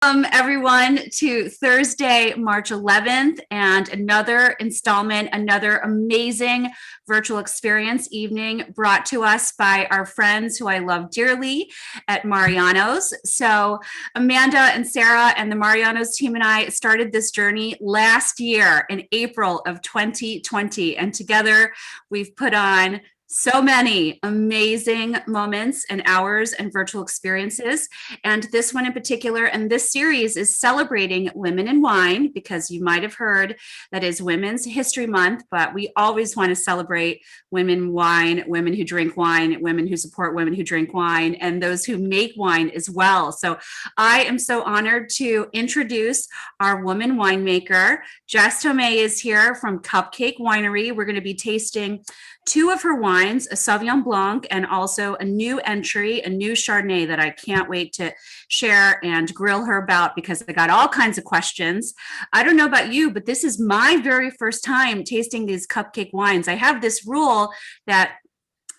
Everyone, to Thursday, March 11th, and another installment, another amazing virtual experience evening brought to us by our friends who I love dearly at Mariano's. So, Amanda and Sarah and the Mariano's team and I started this journey last year in April of 2020, and together we've put on so many amazing moments and hours and virtual experiences. And this one in particular, and this series is celebrating women in wine, because you might have heard that is Women's History Month, but we always want to celebrate women in wine, women who drink wine, women who support women who drink wine, and those who make wine as well. So I am so honored to introduce our woman winemaker. Jess Tomei is here from Cupcake Winery. We're going to be tasting two of her wines, a Sauvignon Blanc and also a new entry, a new Chardonnay that I can't wait to share and grill her about, because I got all kinds of questions. I don't know about you, but this is my very first time tasting these cupcake wines. I have this rule that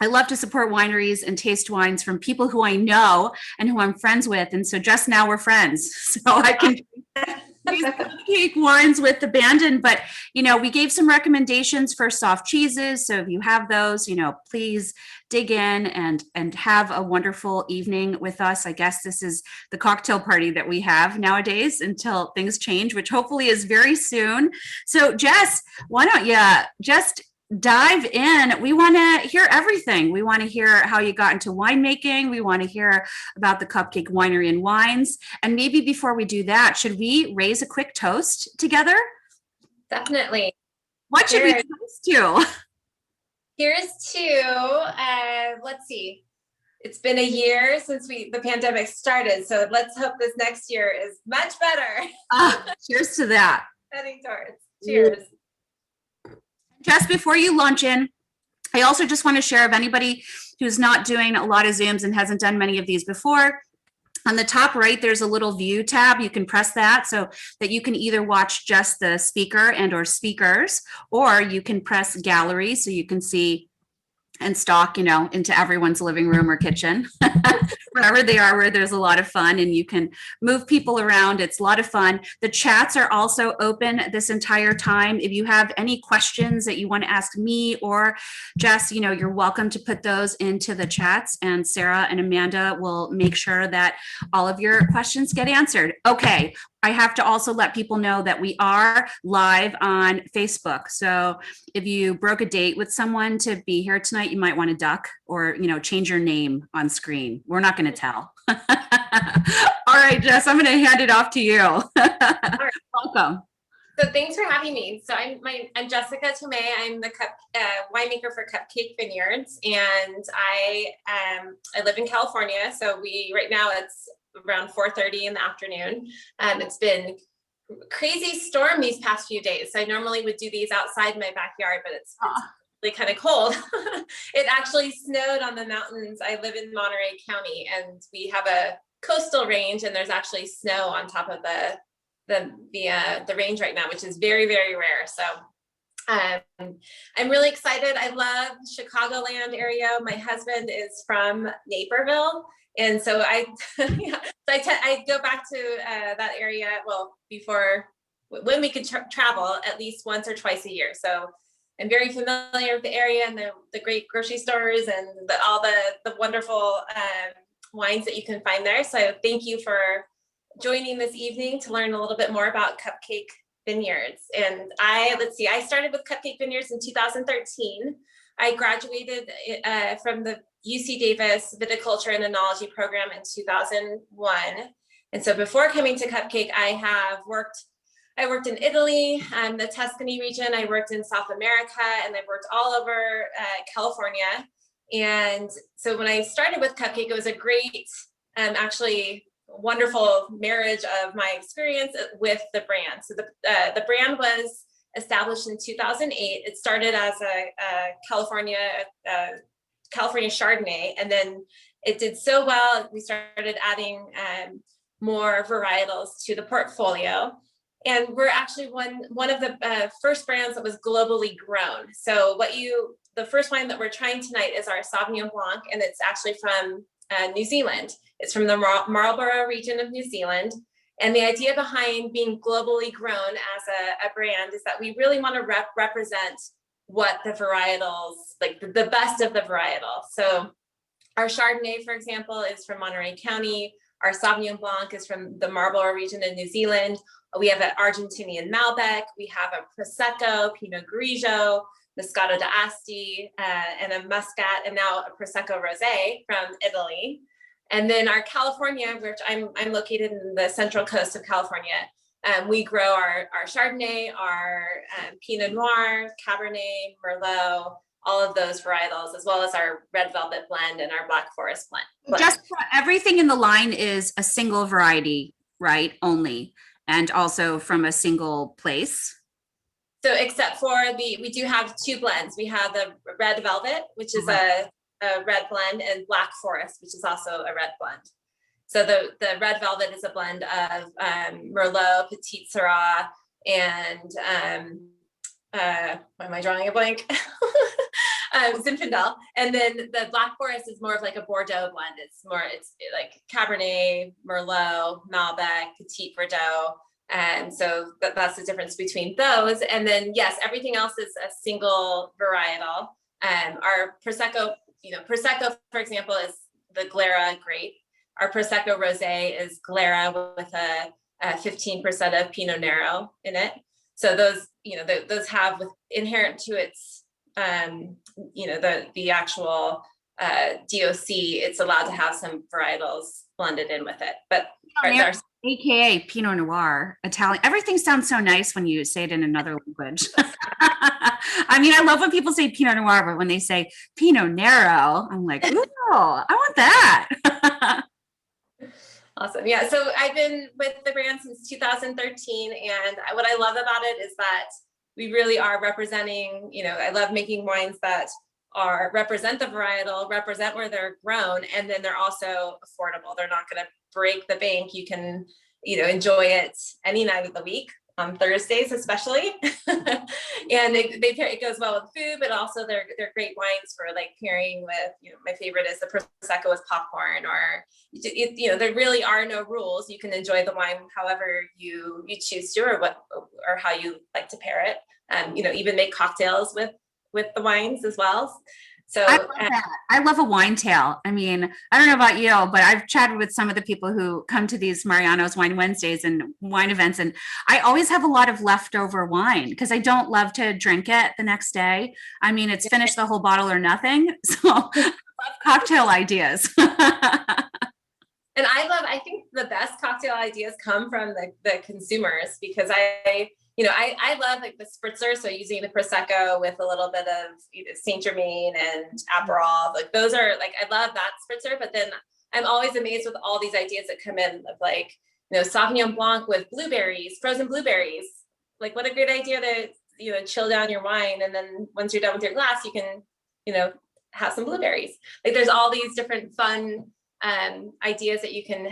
I love to support wineries and taste wines from people who I know and who I'm friends with. And so just now we're friends. So I can these cupcake wines with abandon, but we gave some recommendations for soft cheeses. So if you have those, please dig in and have a wonderful evening with us. I guess this is the cocktail party that we have nowadays until things change, which hopefully is very soon. So Jess, why don't you just dive in? We want to hear everything. We want to hear how you got into winemaking. We want to hear about the Cupcake Winery and Wines. And maybe before we do that, should we raise a quick toast together? Definitely. What should we toast to? Here's to, let's see. It's been a year since the pandemic started. So let's hope this next year is much better. Cheers to that. Heading towards. Cheers. Just before you launch in, I also just want to share, if anybody who's not doing a lot of Zooms and hasn't done many of these before, on the top right, there's a little view tab. You can press that so that you can either watch just the speaker and or speakers, or you can press gallery so you can see and stalk, into everyone's living room or kitchen, wherever they are, where there's a lot of fun and you can move people around. It's a lot of fun. The chats are also open this entire time. If you have any questions that you want to ask me or Jess, you're welcome to put those into the chats, and Sarah and Amanda will make sure that all of your questions get answered. Okay. I have to also let people know that we are live on Facebook. So if you broke a date with someone to be here tonight, you might want to duck or, change your name on screen. We're not going to tell. All right, Jess, I'm going to hand it off to you. All right. Welcome. So thanks for having me. So I'm Jessica Tomei. I'm the winemaker for Cupcake Vineyards, and I live in California. So right now it's around 4:30 in the afternoon. It's been crazy storm these past few days. So I normally would do these outside my backyard, but it's really kind of cold. It actually snowed on the mountains. I live in Monterey County, and we have a coastal range, and there's actually snow on top of the range right now, which is very, very rare. So I'm really excited. I love Chicagoland area. My husband is from Naperville. And so I go back to that area, before when we could travel at least once or twice a year. So I'm very familiar with the area and the great grocery stores and all the wonderful wines that you can find there. So thank you for joining this evening to learn a little bit more about Cupcake Vineyards. And I started with Cupcake Vineyards in 2013. I graduated from the UC Davis Viticulture and Enology program in 2001. And so before coming to Cupcake, I worked in Italy, the Tuscany region. I worked in South America, and I worked all over California. And so when I started with Cupcake, it was a great, actually wonderful marriage of my experience with the brand. So the brand was established in 2008. It started as a California Chardonnay, and then it did so well, we started adding more varietals to the portfolio. And we're actually one of the first brands that was globally grown. So the first wine that we're trying tonight is our Sauvignon Blanc, and it's actually from New Zealand. It's from the Marlborough region of New Zealand. And the idea behind being globally grown as a brand is that we really want to represent what the varietals, like the best of the varietal. So our Chardonnay, for example, is from Monterey County. Our Sauvignon Blanc is from the Marlborough region in New Zealand. We have an Argentinian Malbec. We have a Prosecco, Pinot Grigio, Moscato d'Asti, and a Muscat, and now a Prosecco Rosé from Italy. And then our California, which I'm located in the central coast of California, we grow our Chardonnay, our Pinot Noir, Cabernet, Merlot, all of those varietals, as well as our Red Velvet blend and our Black Forest blend. Just everything in the line is a single variety, right? Only, and also from a single place. So except for we do have two blends. We have the Red Velvet, which is a red blend, and Black Forest, which is also a red blend. So the Red Velvet is a blend of Merlot, Petit Syrah, and why am I drawing a blank? Zinfandel. And then the Black Forest is more of like a Bordeaux blend. It's like Cabernet, Merlot, Malbec, Petit Verdot. And so that's the difference between those. And then, yes, everything else is a single varietal. Our Prosecco, Prosecco, for example, is the Glera grape. Our Prosecco Rosé is Glera with a 15% of Pinot Nero in it. So those, those have inherent to its, the actual DOC, it's allowed to have some varietals blended in with it. But AKA Pinot Noir, Italian. Everything sounds so nice when you say it in another language. I mean, I love when people say Pinot Noir, but when they say Pinot Nero, I'm like, ooh, I want that. Awesome. Yeah. So I've been with the brand since 2013. And what I love about it is that we really are representing, I love making wines that represent the varietal, represent where they're grown, and then they're also affordable. They're not going to break the bank. You can, enjoy it any night of the week, on Thursdays especially. And it goes well with food, but also they're great wines for like pairing with, my favorite is the Prosecco with popcorn, or there really are no rules. You can enjoy the wine however you choose to, or how you like to pair it. Even make cocktails with the wines as well. So I love that. I love a wine tail. I mean, I don't know about you, but I've chatted with some of the people who come to these Mariano's Wine Wednesdays and wine events, and I always have a lot of leftover wine because I don't love to drink it the next day. I mean, it's finished the whole bottle or nothing. So I love cocktail ideas. And I think the best cocktail ideas come from the consumers, because I love like the spritzer. So using the Prosecco with a little bit of Saint Germain and Aperol, like those are like, I love that spritzer. But then I'm always amazed with all these ideas that come in of like, Sauvignon Blanc with blueberries, frozen blueberries. Like what a great idea to, chill down your wine. And then once you're done with your glass, you can, have some blueberries. Like there's all these different fun ideas that you can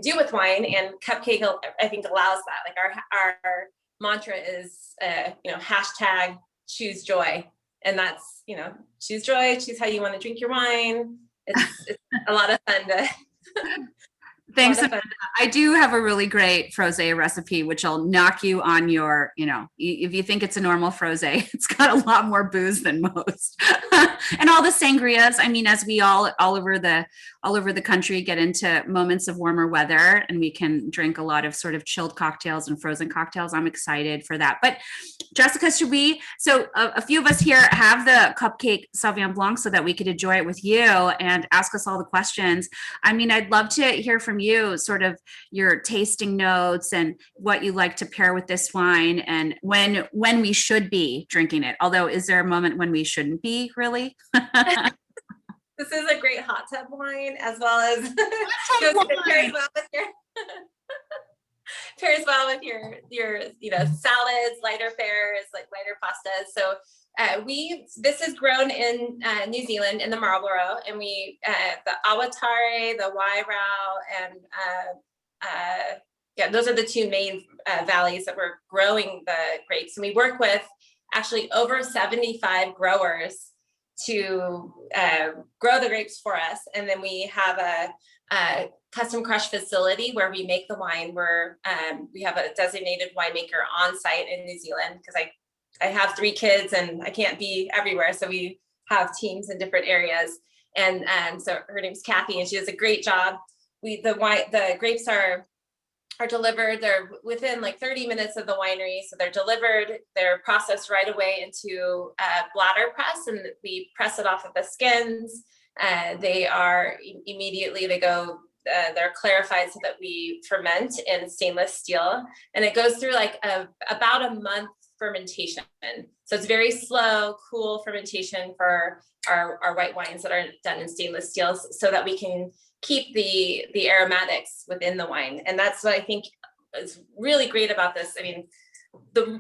do with wine, and Cupcake, I think, allows that. Like our mantra is, hashtag choose joy. And that's, choose joy, choose how you want to drink your wine. It's a lot of fun to. Thanks. I do have a really great frosé recipe, which will knock you on your, if you think it's a normal frosé, it's got a lot more booze than most. And all the sangrias, I mean, as we all over the country get into moments of warmer weather, and we can drink a lot of sort of chilled cocktails and frozen cocktails. I'm excited for that. But Jessica, so a few of us here have the Cupcake Sauvignon Blanc so that we could enjoy it with you and ask us all the questions. I mean, I'd love to hear from you, sort of your tasting notes and what you like to pair with this wine, and when we should be drinking it. Although, is there a moment when we shouldn't be, really? This is a great hot tub wine, as well as pairs well with your salads, lighter fares, like lighter pastas. So this is grown in New Zealand in the Marlborough, and we the Awatare, the Wairau, and those are the two main valleys that we're growing the grapes. And we work with actually over 75 growers to grow the grapes for us. And then we have custom crush facility where we make the wine. We have a designated winemaker on site in New Zealand because I have 3 kids and I can't be everywhere. So we have teams in different areas. And so her name's Kathy and she does a great job. The grapes are delivered. They're within like 30 minutes of the winery. So they're delivered, they're processed right away into a bladder press and we press it off of the skins. They go, they're clarified so that we ferment in stainless steel and it goes through like about a month fermentation. So it's very slow, cool fermentation for our white wines that are done in stainless steel so that we can keep the aromatics within the wine. And that's what I think is really great about this. I mean,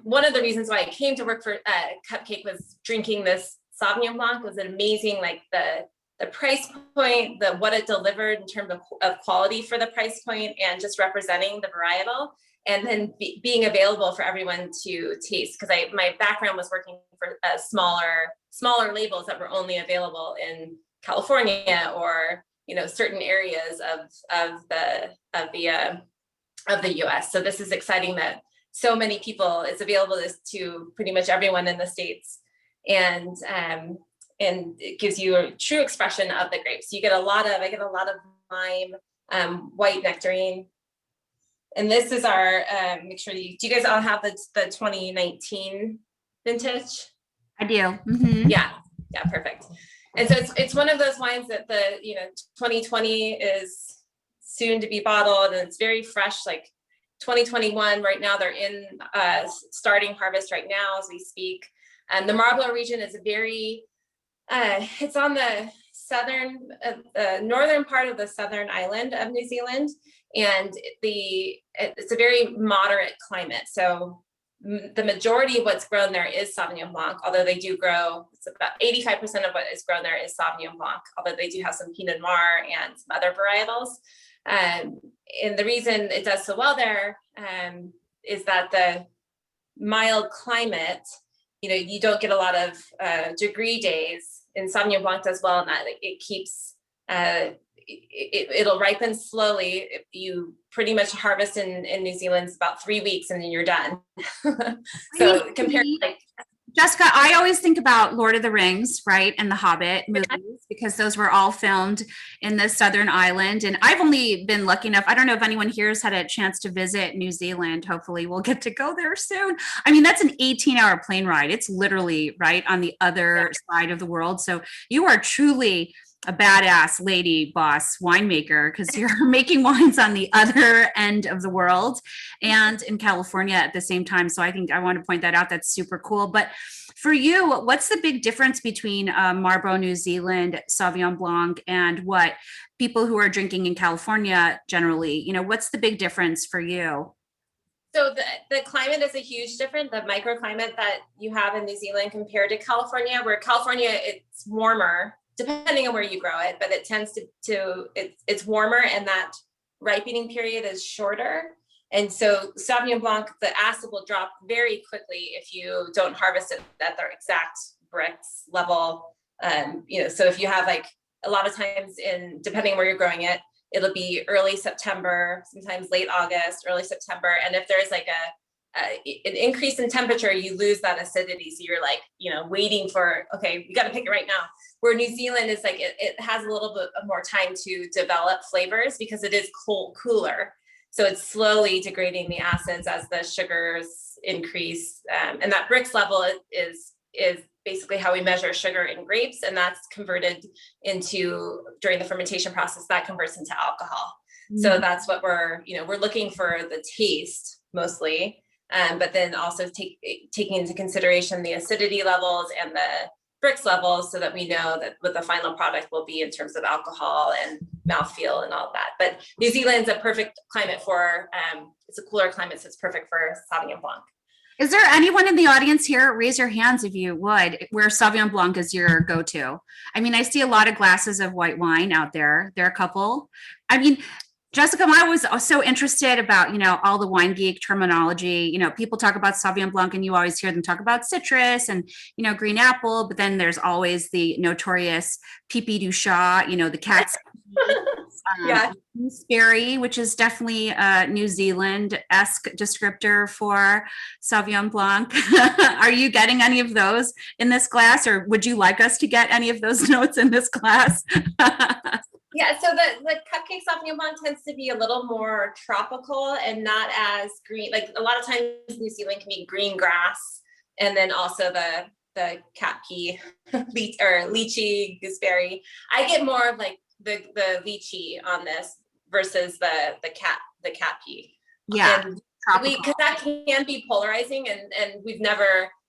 one of the reasons why I came to work for Cupcake was drinking this Sauvignon Blanc was amazing, like the price point, what it delivered in terms of quality for the price point and just representing the varietal and then being available for everyone to taste. Because my background was working for smaller labels that were only available in California or certain areas of the US. So this is exciting that so many people, it's available to pretty much everyone in the States. And it gives you a true expression of the grapes. I get a lot of lime, white nectarine. And this is our, do you guys all have the 2019 vintage? I do. Mm-hmm. Yeah, perfect. And so it's one of those wines that 2020 is soon to be bottled and it's very fresh, like 2021 right now. They're in starting harvest right now as we speak. And the Marlborough region is it's on the northern part of the southern island of New Zealand. And it's a very moderate climate. So the majority of what's grown there is Sauvignon Blanc, although they do grow, it's about 85% of what is grown there is Sauvignon Blanc, although they do have some Pinot Noir and some other varietals. And the reason it does so well there is that the mild climate, you don't get a lot of degree days, and Sauvignon Blanc does well in that it keeps, it'll ripen slowly. You pretty much harvest in New Zealand is about 3 weeks and then you're done. So compared to Jessica, I always think about Lord of the Rings, right? And the Hobbit movies, because those were all filmed in the Southern Island. And I've only been lucky enough, I don't know if anyone here has had a chance to visit New Zealand. Hopefully we'll get to go there soon. I mean, that's an 18-hour plane ride. It's literally right on the other side of the world. So you are truly a badass lady boss winemaker because you're making wines on the other end of the world and in California at the same time. So I think I want to point that out. That's super cool. But for you, what's the big difference between Marlborough, New Zealand, Sauvignon Blanc, and what people who are drinking in California generally, what's the big difference for you? So the climate is a huge difference, the microclimate that you have in New Zealand compared to California, where California, it's warmer, depending on where you grow it, but it tends it's warmer and that ripening period is shorter. And so Sauvignon Blanc, the acid will drop very quickly if you don't harvest it at their exact brix level. So if you have like a lot of times depending on where you're growing it, it'll be early September, sometimes late August, early September. And if there's like an increase in temperature, you lose that acidity. So you're like, waiting for, okay, we got to pick it right now. Where New Zealand is like, it has a little bit more time to develop flavors because it is cooler. So it's slowly degrading the acids as the sugars increase. And that brix level is basically how we measure sugar in grapes. And that's converted into, during the fermentation process, that converts into alcohol. Mm-hmm. So that's what we're looking for, the taste mostly. But then also taking into consideration the acidity levels and the brix levels so that we know that what the final product will be in terms of alcohol and mouthfeel and all of that. But New Zealand's a perfect climate for, it's a cooler climate, so it's perfect for Sauvignon Blanc. Is there anyone in the audience here, raise your hands if you would, where Sauvignon Blanc is your go-to? I mean, I see a lot of glasses of white wine out there. There are a couple. I mean, Jessica, I was so interested about, all the wine geek terminology. People talk about Sauvignon Blanc and you always hear them talk about citrus and, green apple, but then there's always the notorious pipi du chat, the cat's Yeah. gooseberry, which is definitely a New Zealand-esque descriptor for Sauvignon Blanc. Are you getting any of those in this class, or would you like us to get any of those notes in this class? Yeah, so the Cupcake Sauvignon Blanc tends to be a little more tropical and not as green. Like a lot of times New Zealand can be green grass, and then also the cat pea or lychee gooseberry. I get more of like the lychee on this versus the cat pea. Yeah, and because that can be polarizing, and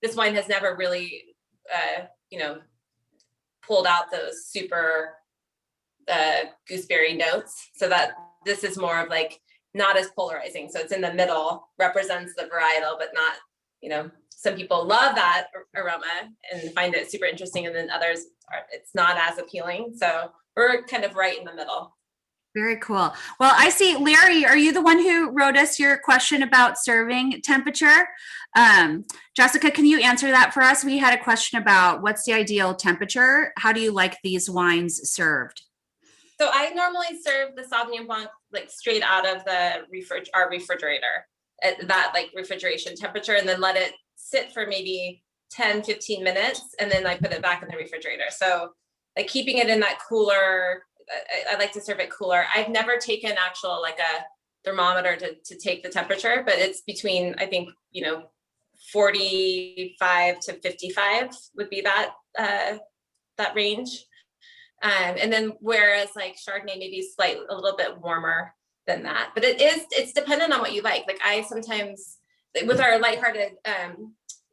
this wine has never really pulled out those super gooseberry notes, so that this is more of like not as polarizing, so it's in the middle, represents the varietal, but not, some people love that aroma and find it super interesting, and then others it's not as appealing, so we're kind of right in the middle. Very cool. Well, I see, Larry, are you the one who wrote us your question about serving temperature? Jessica, can you answer that for us? We had a question about what's the ideal temperature? How do you like these wines served? So I normally serve the Sauvignon Blanc like straight out of our refrigerator at that like refrigeration temperature, and then let it sit for maybe 10-15 minutes, and then I put it back in the refrigerator. So like keeping it in that cooler, I like to serve it cooler. I've never taken actual like a thermometer to take the temperature, but it's between, I think, 45 to 55 would be that range. And then whereas like Chardonnay maybe a little bit warmer than that, but it's dependent on what you like. Like I sometimes, with our lighthearted,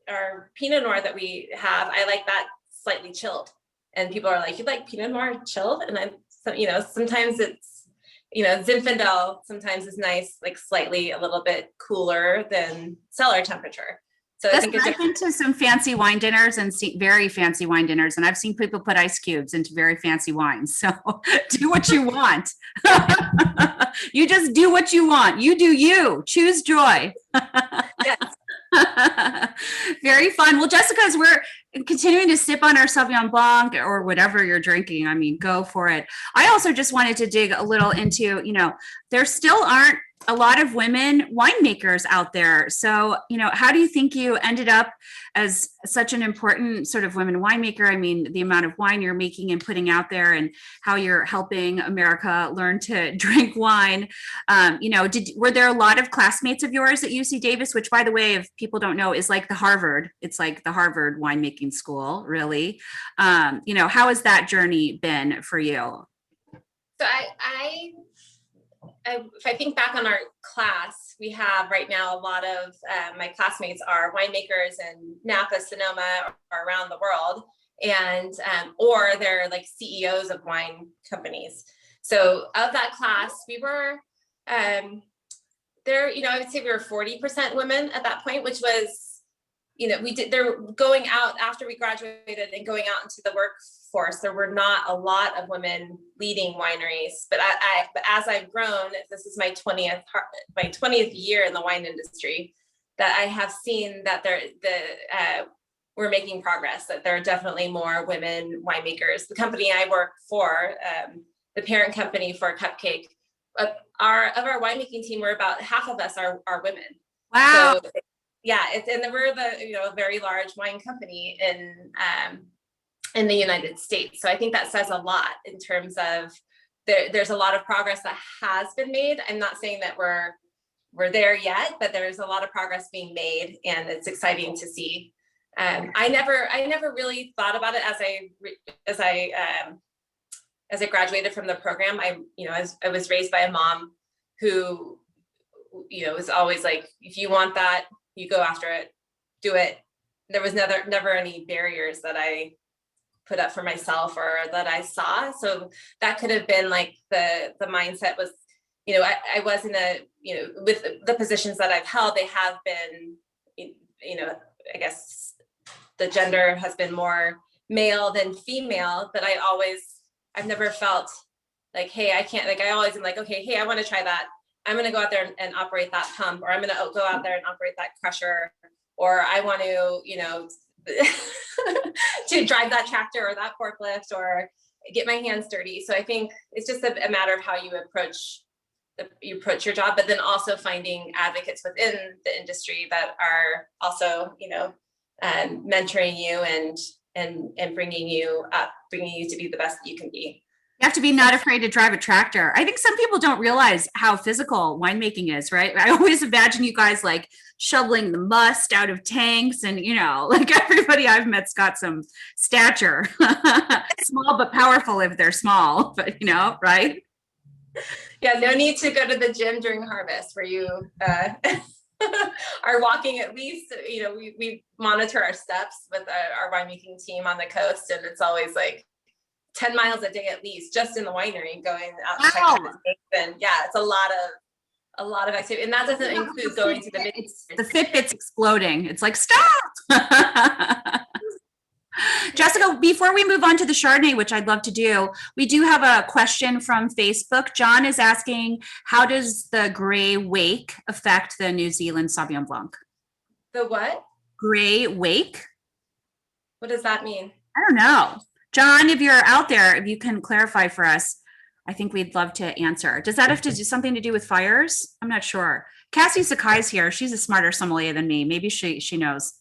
our Pinot Noir that we have, I like that slightly chilled, and people are like, you like Pinot Noir chilled? And sometimes it's, Zinfandel sometimes is nice, like slightly a little bit cooler than cellar temperature. So I've been to some fancy wine dinners and very fancy wine dinners, and I've seen people put ice cubes into very fancy wines. So do what you want. You just do what you want. You do you. Choose joy. Yes. Very fun. Well, Jessica, as we're continuing to sip on our Sauvignon Blanc or whatever you're drinking, I mean, go for it. I also just wanted to dig a little into, there still aren't a lot of women winemakers out there. So, how do you think you ended up as such an important sort of women winemaker? I mean, the amount of wine you're making and putting out there, and how you're helping America learn to drink wine. Were there a lot of classmates of yours at UC Davis, which, by the way, if people don't know, is like it's like the Harvard winemaking school, really. How has that journey been for you? So if I think back on our class, we have right now a lot of my classmates are winemakers in Napa, Sonoma, or around the world, and or they're like CEOs of wine companies. So of that class, we were there. I would say we were 40% women at that point, which was, they're going out after we graduated and going out into the workforce. There were not a lot of women leading wineries, but but as I've grown, this is my 20th year in the wine industry, that I have seen that we're making progress, that there are definitely more women winemakers. The company I work for, the parent company for Cupcake, of our winemaking team, we're about half of us are women. Wow. So, yeah, and we're a very large wine company in the United States. So I think that says a lot in terms of there's a lot of progress that has been made. I'm not saying that we're there yet, but there's a lot of progress being made, and it's exciting to see. I never really thought about it as I graduated from the program. I was raised by a mom who was always like, if you want that, you go after it, do it. There was never any barriers that I put up for myself or that I saw. So that could have been like the mindset was, I was in with the positions that I've held, they have been, I guess the gender has been more male than female, but I've never felt like, hey, I can't, like, I always am like, okay, hey, I want to try that. I'm going to go out there and operate that pump, or I'm going to go out there and operate that crusher, or I want to, you know, to drive that tractor or that forklift or get my hands dirty. So I think it's just a matter of how you approach your job, but then also finding advocates within the industry that are also, you know, mentoring you and bringing you up, bringing you to be the best that you can be. You have to be not afraid to drive a tractor. I think some people don't realize how physical winemaking is, right? I always imagine you guys like shoveling the must out of tanks, and you know, like everybody I've met's got some stature. Small but powerful if they're small, but you know, right? Yeah, no need to go to the gym during harvest where you are walking at least, you know, we monitor our steps with our winemaking team on the coast, and it's always like 10 miles a day at least, just in the winery, going out and checking the tanks. And yeah, it's a lot of activity, and that doesn't include going to the the Fitbit's exploding. It's like, stop. Jessica, before we move on to the Chardonnay, which I'd love to do, we do have a question from Facebook. John is asking, how does the gray wake affect the New Zealand Sauvignon Blanc? The what? Gray wake? What does that mean? I don't know. John, if you're out there, if you can clarify for us, I think we'd love to answer. Does that have to do something to do with fires? I'm not sure. Cassie Sakai's here. She's a smarter sommelier than me. Maybe she knows.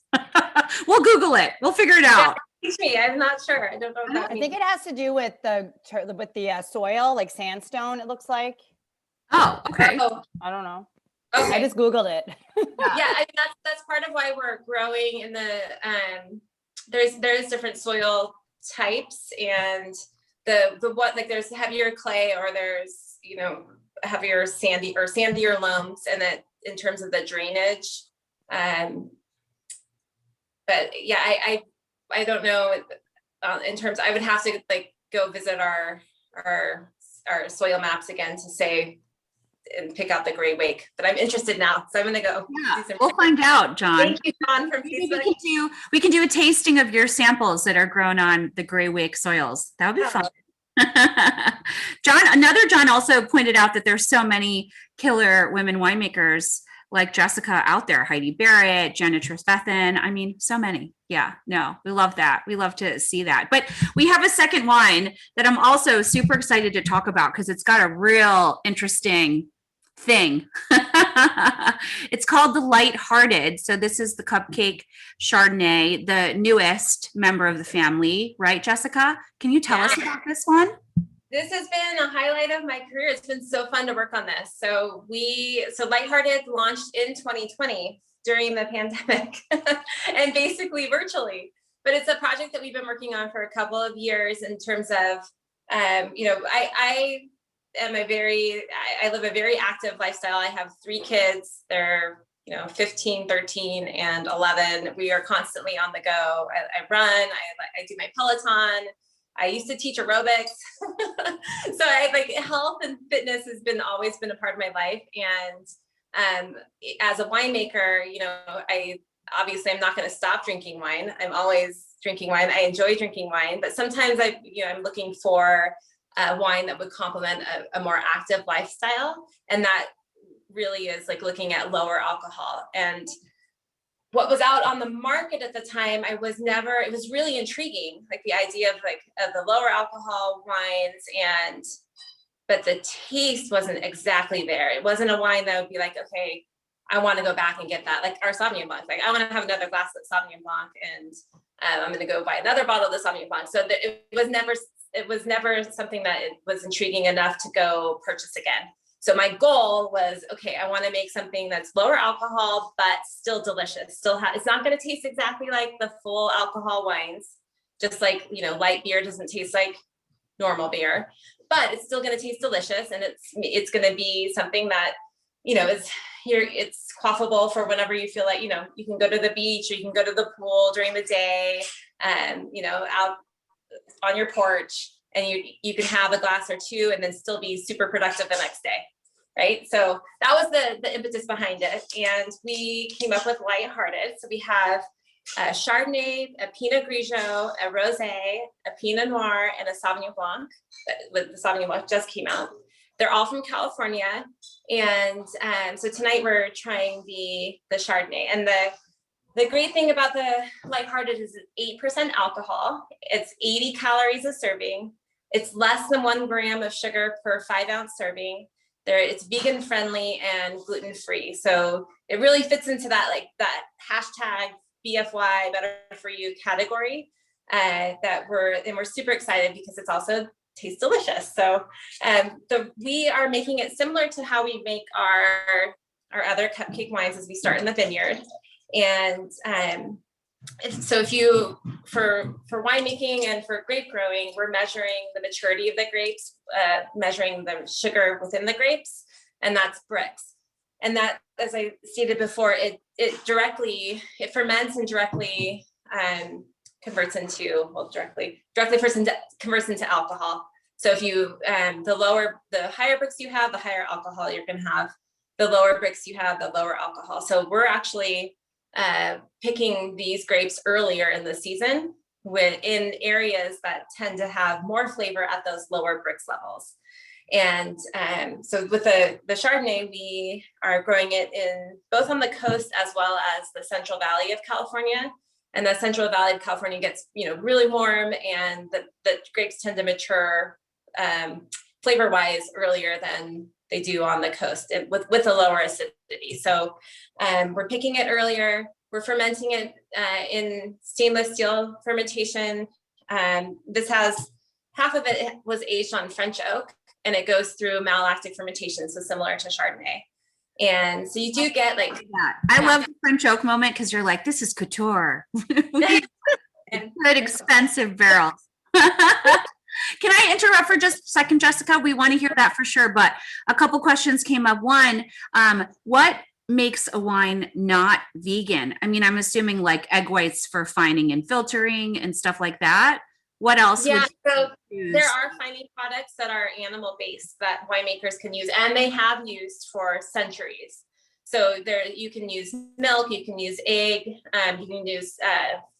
We'll Google it. We'll figure it out. Teach me. I'm not sure. I don't know what that means. I think it has to do with the soil, like sandstone. It looks like. Oh, okay. Oh, I don't know. okay. I just Googled it. Yeah, I mean, that's part of why we're growing in the there's different soil types, and the what, like there's heavier clay, or there's, you know, heavier sandier loams, and then in terms of the drainage, but yeah, I don't know in terms, I would have to like go visit our soil maps again to say and pick out the gray wake, but I'm interested now, so I'm gonna go. Yeah, we'll find out, John. Thank you, John, from Facebook. We can do a tasting of your samples that are grown on the gray wake soils. That would be fun. Another John also pointed out that there's so many killer women winemakers like Jessica out there, Heidi Barrett, Jenna Tristhethen. I mean, so many. Yeah, no, we love that. We love to see that. But we have a second wine that I'm also super excited to talk about because it's got a real interesting thing. It's called the Lighthearted. So this is the Cupcake Chardonnay, the newest member of the family, right, Jessica? Can you tell us about this one? This has been a highlight of my career. It's been so fun to work on this. So Lighthearted launched in 2020 during the pandemic and basically virtually, but it's a project that we've been working on for a couple of years in terms of, you know, I live a very active lifestyle. I have 3 kids. They're, you know, 15, 13, and 11. We are constantly on the go. I run, I do my Peloton. I used to teach aerobics. So I like health and fitness has always been a part of my life. And as a winemaker, you know, I'm not going to stop drinking wine. I'm always drinking wine. I enjoy drinking wine, but sometimes I'm looking for a wine that would complement a more active lifestyle. And that really is like looking at lower alcohol. And what was out on the market at the time, it was really intriguing, like the idea of the lower alcohol wines, but the taste wasn't exactly there. It wasn't a wine that would be like, okay, I want to go back and get that, like our Sauvignon Blanc. Like I want to have another glass of Sauvignon Blanc, and I'm going to go buy another bottle of the Sauvignon Blanc. So it was never something that it was intriguing enough to go purchase again. So my goal was, okay, I want to make something that's lower alcohol, but still delicious. It's not going to taste exactly like the full alcohol wines, just like, you know, light beer doesn't taste like normal beer, but it's still going to taste delicious. And it's going to be something that, you know, it's quaffable for whenever you feel like, you know, you can go to the beach or you can go to the pool during the day, and, you know, out on your porch, and you can have a glass or two and then still be super productive the next day, right? So that was the impetus behind it. And we came up with Lighthearted. So we have Chardonnay, a Pinot Grigio, a Rosé, a Pinot Noir, and a Sauvignon Blanc. With the Sauvignon Blanc just came out. They're all from California, and so tonight we're trying the Chardonnay. And the great thing about the Lighthearted is it's 8% alcohol. It's 80 calories a serving. It's less than 1 gram of sugar per 5-ounce serving. It's vegan friendly and gluten free. So it really fits into that hashtag BFY, better for you category. We're super excited because it's also tastes delicious. So we are making it similar to how we make our other cupcake wines as we start in the vineyard. And so if you, for winemaking and for grape growing, we're measuring the maturity of the grapes, measuring the sugar within the grapes, and that's bricks. And that, as I stated before, it ferments and directly converts into alcohol. So if you the higher bricks you have, the higher alcohol you're going to have. The lower bricks you have, the lower alcohol. So we're actually picking these grapes earlier in the season in areas that tend to have more flavor at those lower bricks levels. And so with the Chardonnay, we are growing it both on the coast as well as the Central Valley of California. And the Central Valley of California gets really warm, and the grapes tend to mature flavor wise earlier than they do on the coast with a lower acidity. So we're picking it earlier. We're fermenting it in stainless steel fermentation. This has half of it was aged on French oak, and it goes through malolactic fermentation, so similar to Chardonnay. And so you do get like that. I love the French oak moment because you're like, this is couture. Good expensive barrels. Can I interrupt for just a second, Jessica? We want to hear that for sure, but a couple questions came up. One, what makes a wine not vegan? I mean, I'm assuming like egg whites for fining and filtering and stuff like that. What else? Yeah, so there are fining products that are animal-based that winemakers can use, and they have used for centuries. So you can use milk, you can use egg, you can use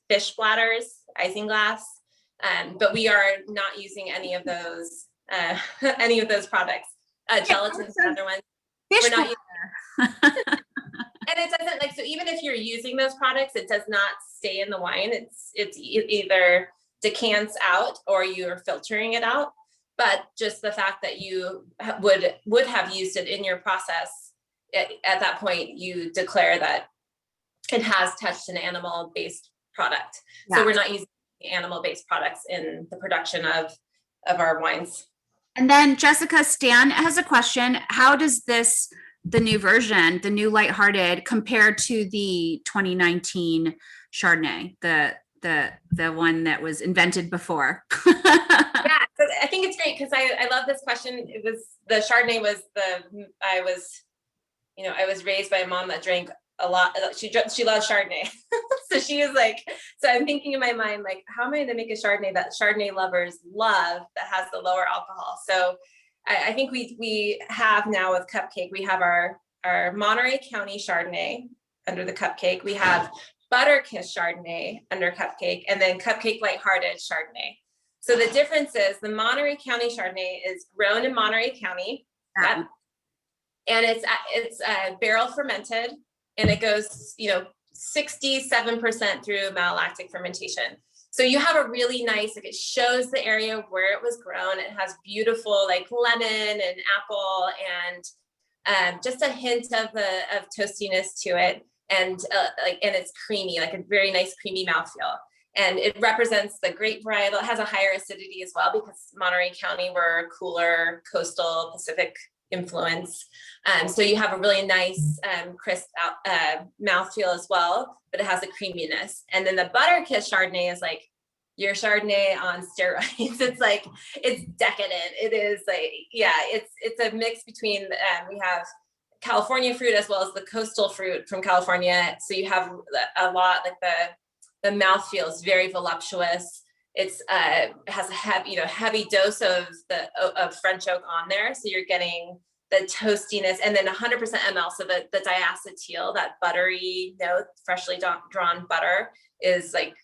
fish bladders, isinglass. But we are not using any of those products. Gelatin is another one. We're not using, and it doesn't so even if you're using those products, it does not stay in the wine. It's either decants out or you're filtering it out. But just the fact that you would have used it in your process, at that point, you declare that it has touched an animal-based product. Yeah. So we're not using animal-based products in the production of our wines. And then Jessica, Stan has a question. How does the new version, the new Lighthearted, compare to the 2019 Chardonnay, the one that was invented before? Yeah, so I think it's great because I love this question. It was the Chardonnay I was raised by a mom that drank a lot. She loves Chardonnay. So she was like, so I'm thinking in my mind, like, how am I going to make a Chardonnay that Chardonnay lovers love that has the lower alcohol? So I think we have now with Cupcake, we have our Monterey County Chardonnay under the Cupcake. We have Butterkiss Chardonnay under Cupcake, and then Cupcake Lighthearted Chardonnay. So the difference is the Monterey County Chardonnay is grown in Monterey County, and it's barrel fermented, and it goes 67% through malolactic fermentation. So you have a really nice, it shows the area where it was grown. It has beautiful lemon and apple and just a hint of toastiness to it. And and it's creamy, like a very nice creamy mouthfeel. And it represents the grape varietal. It has a higher acidity as well because Monterey County, we're a cooler coastal Pacific influence. So you have a really nice crisp mouthfeel as well, but it has a creaminess. And then the Butterkiss Chardonnay is like your Chardonnay on steroids. It's decadent. It is it's a mix between, we have California fruit as well as the coastal fruit from California. So you have a lot, the mouthfeel is very voluptuous. It's has a heavy dose of French oak on there. So you're getting toastiness, and then 100% ML. So the diacetyl, that buttery note, freshly drawn butter is like,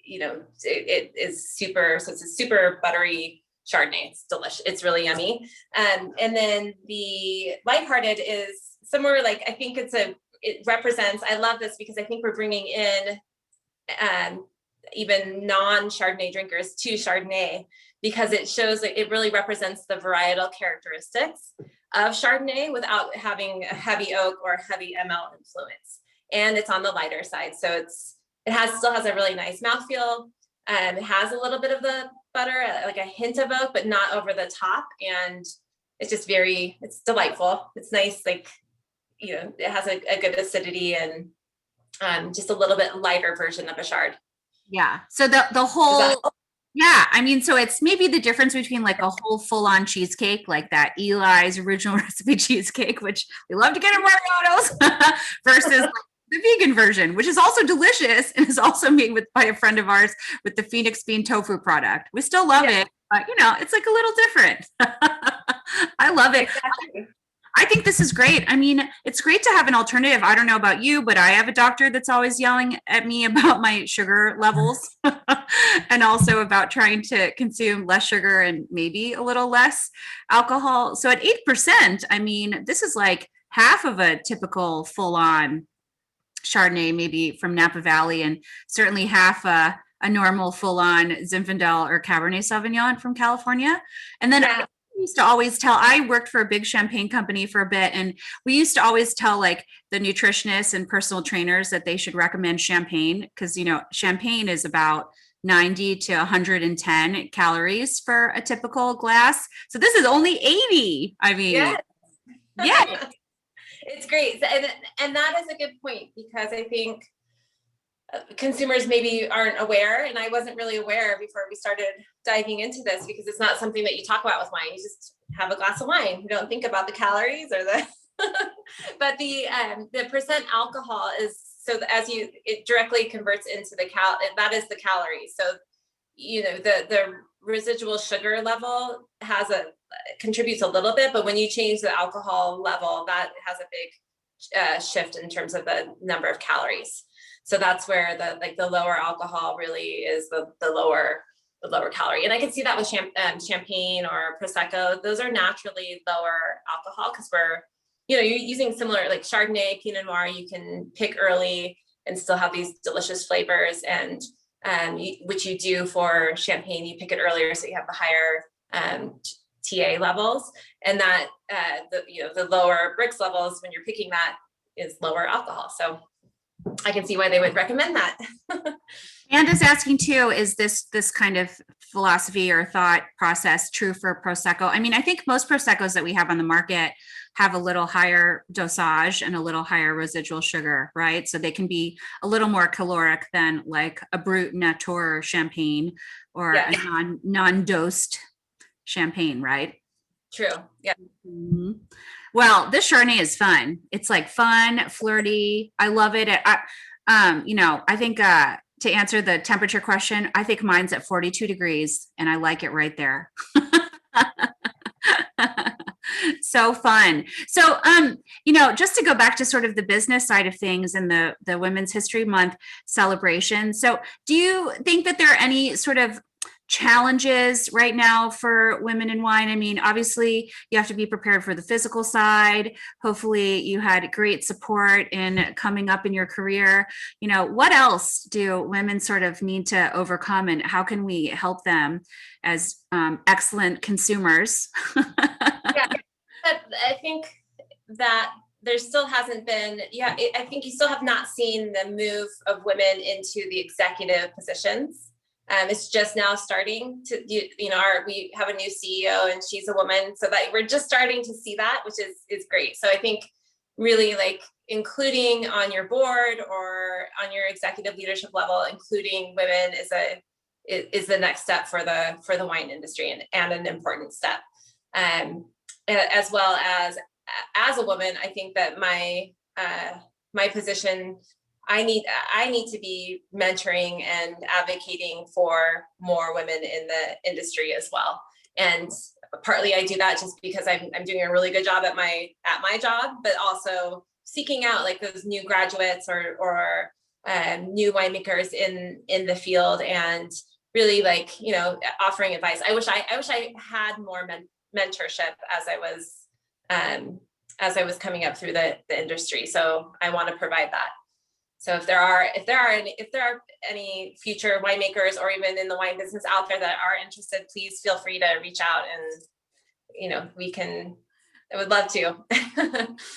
it is super, so it's a super buttery Chardonnay. It's delicious. It's really yummy. And then the lighthearted is somewhere like, I think it represents, I love this because I think we're bringing in even non-Chardonnay drinkers to Chardonnay, because it shows that it really represents the varietal characteristics of Chardonnay without having a heavy oak or heavy ML influence. And it's on the lighter side. So still has a really nice mouthfeel. It has a little bit of the butter, like a hint of oak, but not over the top. And it's just it's delightful. It's nice. Like, it has a good acidity and just a little bit lighter version of a Chard. Yeah. So the whole, yeah, I mean, so it's maybe the difference between like a whole full-on cheesecake, like that Eli's original recipe cheesecake, which we love to get in Mariano's, versus like the vegan version, which is also delicious and is also made by a friend of ours with the Phoenix bean tofu product. We still love it, but it's like a little different. I love it. Exactly. I think this is great. I mean, it's great to have an alternative. I don't know about you, but I have a doctor that's always yelling at me about my sugar levels and also about trying to consume less sugar and maybe a little less alcohol. So at 8%, I mean, this is like half of a typical full-on Chardonnay, maybe from Napa Valley, and certainly half a normal full-on Zinfandel or Cabernet Sauvignon from California. And then I used to always tell, I worked for a big champagne company for a bit, and we used to always tell like the nutritionists and personal trainers that they should recommend champagne because, champagne is about 90 to 110 calories for a typical glass. So this is only 80. I mean, yeah. It's great. And that is a good point, because I think consumers maybe aren't aware, and I wasn't really aware before we started diving into this, because it's not something that you talk about with wine. You just have a glass of wine. You don't think about the calories or but the percent alcohol is, so it directly converts into that is the calories. So, the residual sugar level contributes a little bit, but when you change the alcohol level, that has a big shift in terms of the number of calories. So that's where the lower alcohol really is the lower calorie. And I can see that with champagne or Prosecco. Those are naturally lower alcohol because you're using similar, like Chardonnay, Pinot Noir, you can pick early and still have these delicious flavors. And which you do for champagne, you pick it earlier, so you have the higher TA levels. And that the lower Brix levels, when you're picking that, is lower alcohol. So I can see why they would recommend that. And is asking too, is this kind of philosophy or thought process true for Prosecco? I mean, I think most Proseccos that we have on the market have a little higher dosage and a little higher residual sugar, right? So they can be a little more caloric than like a Brut Nature champagne or a non-dosed champagne, right? True. Yeah. Mm-hmm. Well, this Chardonnay is fun. It's like fun, flirty. I love it. I think to answer the temperature question, I think mine's at 42 degrees and I like it right there. So fun. So, just to go back to sort of the business side of things and the Women's History Month celebration. So do you think that there are any sort of challenges right now for women in wine? I mean, obviously you have to be prepared for the physical side. Hopefully you had great support in coming up in your career. What else do women sort of need to overcome, and how can we help them as excellent consumers? Yeah, but I think that there still hasn't been, I think you still have not seen the move of women into the executive positions. It's just now starting to, we have a new CEO and she's a woman, so that we're just starting to see that, which is great. So I think really like including on your board or on your executive leadership level, including women is the next step for the wine industry and an important step. As well as a woman, I think that my position, I need to be mentoring and advocating for more women in the industry as well. And partly I do that just because I'm doing a really good job at my job, but also seeking out like those new graduates or new winemakers in the field, and really like, you know, offering advice. I wish I had more mentorship as I was coming up through the industry. So I want to provide that. So if there are any future winemakers or even in the wine business out there that are interested, please feel free to reach out, and you know, I would love to.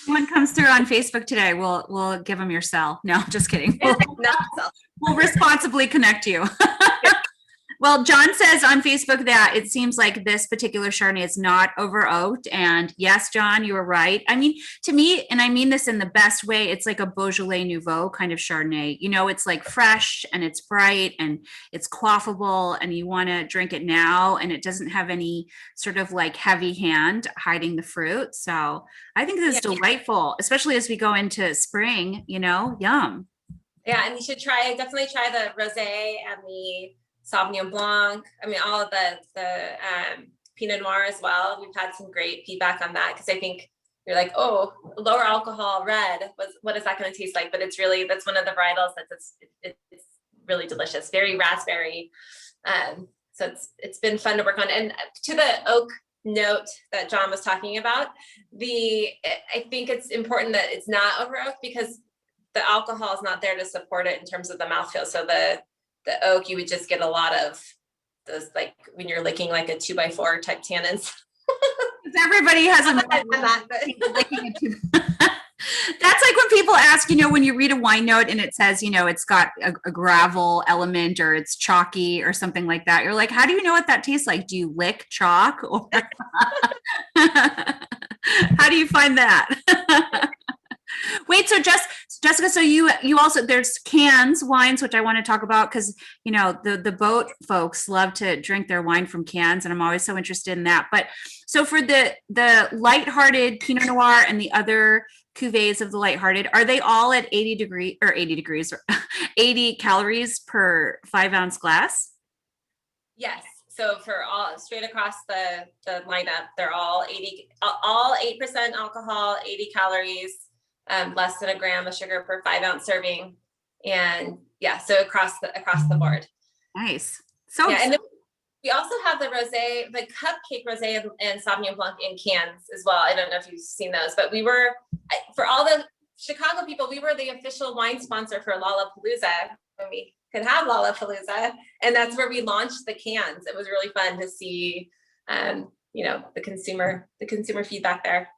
Someone comes through on Facebook today, we'll give them your cell. No, just kidding. We'll responsibly connect you. Well, John says on Facebook that it seems like this particular Chardonnay is not over oaked. And yes, John, you were right. I mean, to me, and I mean this in the best way, it's like a Beaujolais Nouveau kind of Chardonnay. You know, it's like fresh and it's bright and it's quaffable, and you want to drink it now, and it doesn't have any sort of like heavy hand hiding the fruit. So I think this is delightful, especially as we go into spring, you know, yum. Yeah, and you should definitely try the rosé and the Sauvignon Blanc. I mean, all of the Pinot Noir as well. We've had some great feedback on that, because I think you're like, oh, lower alcohol red, what is that going to taste like? But it's really, that's one of the varietals it's really delicious, very raspberry. So it's been fun to work on. And to the oak note that John was talking about, I think it's important that it's not over oak, because the alcohol is not there to support it in terms of the mouthfeel. So the oak, you would just get a lot of those, like when you're licking like a 2x4 type tannins. Everybody has a That's like when people ask, you know, when you read a wine note and it says, you know, it's got a gravel element or it's chalky or something like that. You're like, how do you know what that tastes like? Do you lick chalk? Or how do you find that? Wait, so Jessica, so you also, there's cans wines, which I want to talk about, because you know the boat folks love to drink their wine from cans, and I'm always so interested in that. But so for the lighthearted Pinot Noir and the other cuvées of the lighthearted, are they all at 80 calories per 5-ounce glass? Yes. So for all straight across the lineup, they're all 8% alcohol, 80 calories. Less than a gram of sugar per 5-ounce serving, and yeah, so across the board. Nice. So yeah, and then we also have the rosé, the Cupcake rosé and Sauvignon Blanc in cans as well. I don't know if you've seen those, but we were, for all the Chicago people, we were the official wine sponsor for Lollapalooza when we could have Lollapalooza, and that's where we launched the cans. It was really fun to see, you know, the consumer feedback there.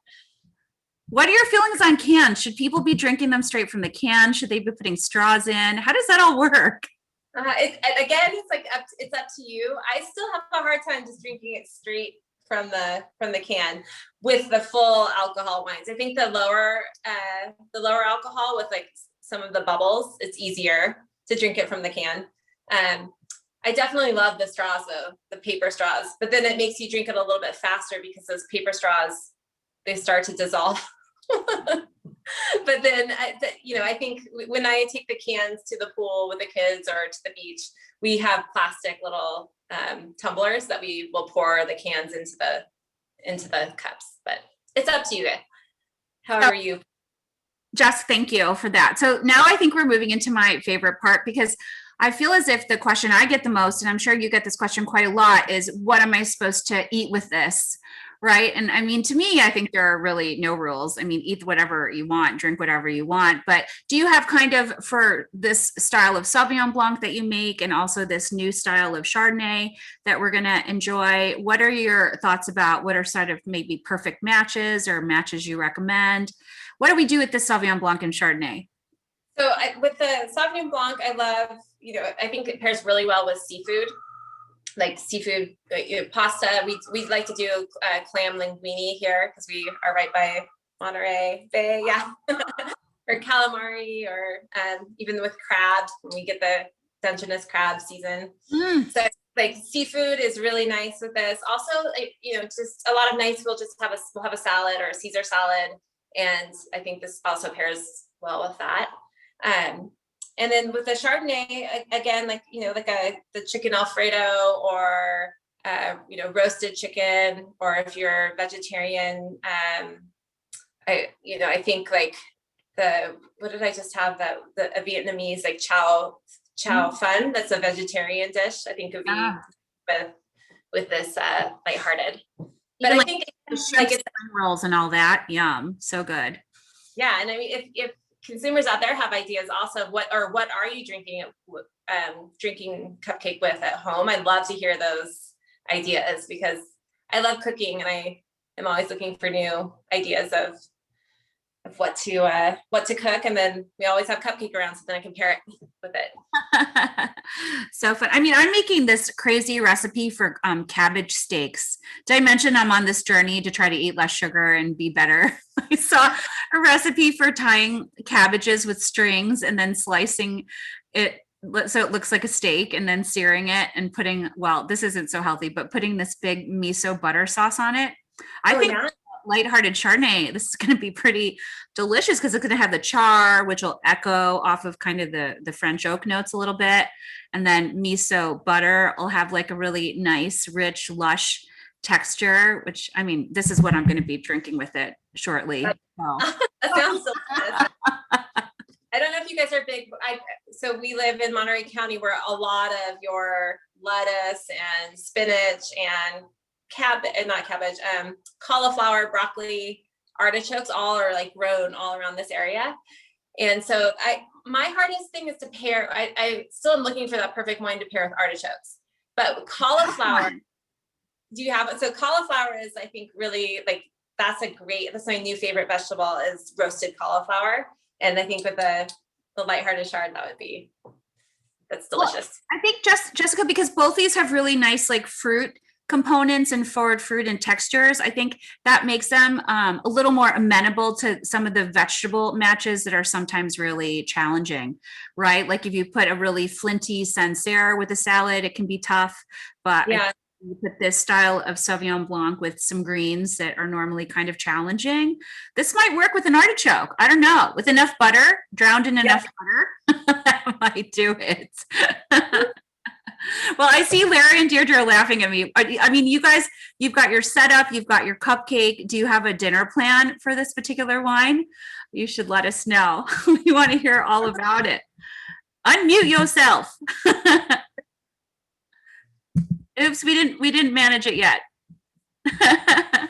What are your feelings on cans? Should people be drinking them straight from the can? Should they be putting straws in? How does that all work? It's up to you. I still have a hard time just drinking it straight from the can with the full alcohol wines. I think the lower alcohol with like some of the bubbles, it's easier to drink it from the can. I definitely love the straws though, the paper straws, but then it makes you drink it a little bit faster because those paper straws, they start to dissolve. But then, you know, I think when I take the cans to the pool with the kids or to the beach, we have plastic little tumblers that we will pour the cans into the cups. But it's up to you guys. However you. Jess, thank you for that. So now I think we're moving into my favorite part, because I feel as if the question I get the most, and I'm sure you get this question quite a lot, is what am I supposed to eat with this? Right. And I mean, to me, I think there are really no rules. I mean, eat whatever you want, drink whatever you want. But do you have kind of, for this style of Sauvignon Blanc that you make, and also this new style of Chardonnay that we're going to enjoy, what are your thoughts about what are sort of maybe perfect matches or matches you recommend? What do we do with this Sauvignon Blanc and Chardonnay? So with the Sauvignon Blanc, I love, you know, I think it pairs really well with seafood. Like seafood, you know, pasta. We like to do clam linguine here because we are right by Monterey Bay, yeah. Or calamari, or even with crabs when we get the Dungeness crab season. So like seafood is really nice with this. Also, you know, just a lot of nights we'll have a salad or a Caesar salad, and I think this also pairs well with that. And then with the Chardonnay, again, like, you know, like the chicken Alfredo or roasted chicken, or if you're vegetarian, I think like what did I just have, a Vietnamese like chow fun, that's a vegetarian dish. I think it would be with this lighthearted. But I think like it's rolls and all that. Yum, so good. Yeah, and I mean, if consumers out there have ideas also, what are you drinking cupcake with at home? I'd love to hear those ideas, because I love cooking and I am always looking for new ideas of what to cook, and then we always have cupcake around, so then I can pair it with it. So fun. I mean, I'm making this crazy recipe for cabbage steaks. Did I mention I'm on this journey to try to eat less sugar and be better? I saw a recipe for tying cabbages with strings and then slicing it so it looks like a steak, and then searing it and putting, well, this isn't so healthy, but putting this big miso butter sauce on it. I think lighthearted Chardonnay, this is going to be pretty delicious, because it's going to have the char, which will echo off of kind of the French oak notes a little bit. And then miso butter will have like a really nice, rich, lush texture, which, I mean, this is what I'm going to be drinking with it shortly. That sounds delicious. I don't know if you guys are big. So we live in Monterey County, where a lot of your lettuce and spinach and cauliflower, broccoli, artichokes, all are like grown all around this area. And so my hardest thing is to pair. I still am looking for that perfect wine to pair with artichokes. But cauliflower, so cauliflower is, I think, really like, that's my new favorite vegetable, is roasted cauliflower. And I think with the lighthearted chard, that's delicious. Well, I think Jessica, because both these have really nice like fruit components and forward fruit and textures, I think that makes them a little more amenable to some of the vegetable matches that are sometimes really challenging, right? Like if you put a really flinty Sancerre with a salad, it can be tough, but yeah. You put this style of Sauvignon Blanc with some greens that are normally kind of challenging. This might work with an artichoke. I don't know, with enough butter, drowned in enough butter, that might do it. Well, I see Larry and Deirdre laughing at me. I mean, you guys, you've got your setup, you've got your cupcake. Do you have a dinner plan for this particular wine? You should let us know. We want to hear all about it. Unmute yourself. Oops, we didn't manage it yet. I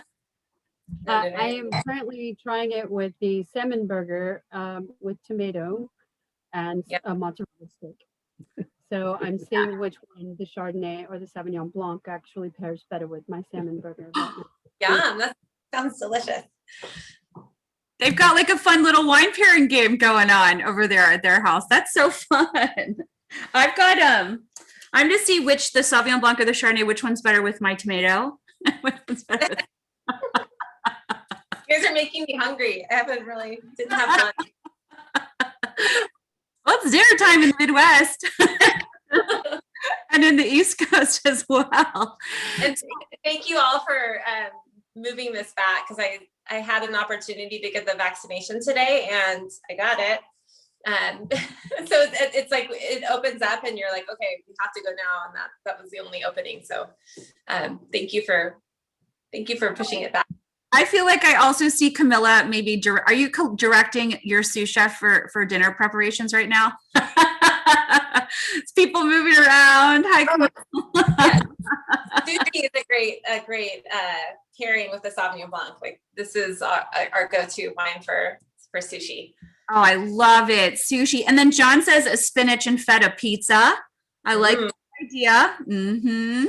am currently trying it with the salmon burger with tomato and a mozzarella stick. So I'm seeing which one, the Chardonnay or the Sauvignon Blanc, actually pairs better with my salmon burger. Yeah, that sounds delicious. They've got like a fun little wine pairing game going on over there at their house. That's so fun. I've got I'm to see which, the Sauvignon Blanc or the Chardonnay, which one's better with my tomato. Which one's better with... You guys are making me hungry. I didn't have lunch. Well, it's dinner time in the Midwest. And in the East Coast as well. And thank you all for moving this back, because I had an opportunity to get the vaccination today and I got it. So it's like it opens up and you're like, okay, we have to go now, and that was the only opening. So thank you for pushing it back. I feel like I also see Camilla maybe are you directing your sous chef for dinner preparations right now? It's people moving around. Hi, Camilla. Yes. Sushi is a great pairing with the Sauvignon Blanc. Like, this is our go-to wine for sushi. Oh, I love it. Sushi. And then John says a spinach and feta pizza. I like the idea. Mm-hmm.